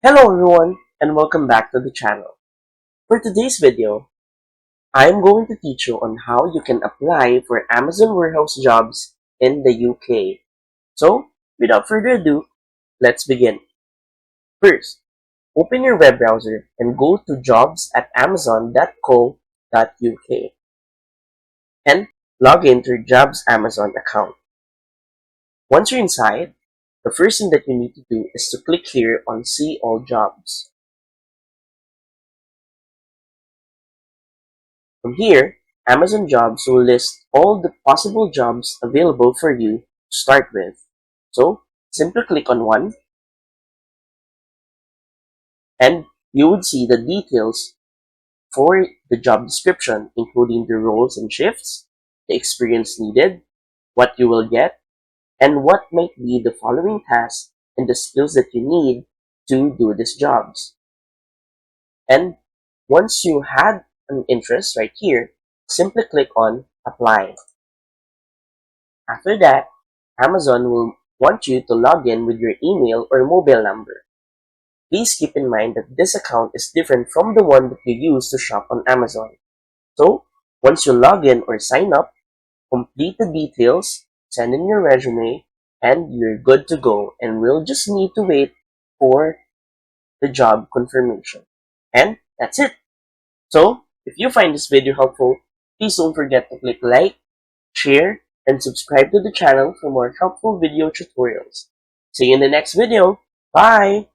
Hello everyone and welcome back to the channel. For today's video, I am going to teach you on how you can apply for Amazon warehouse jobs in the UK. So, without further ado, let's begin. First, open your web browser and go to jobs.amazon.co.uk and log into your Jobs Amazon account. Once you're inside, the first thing that you need to do is to click here on See All Jobs. From here, Amazon Jobs will list all the possible jobs available for you to start with. So, simply click on one and you would see the details for the job description, including the roles and shifts, the experience needed, what you will get, and what might be the following tasks and the skills that you need to do these jobs. And once you had an interest right here, simply click on Apply. After that, Amazon will want you to log in with your email or mobile number. Please keep in mind that this account is different from the one that you use to shop on Amazon. So, once you log in or sign up, complete the details, send in your resume, and you're good to go, and we'll just need to wait for the job confirmation. And that's it. So, if you find this video helpful, please don't forget to click like, share, and subscribe to the channel for more helpful video tutorials. See you in the next video. Bye!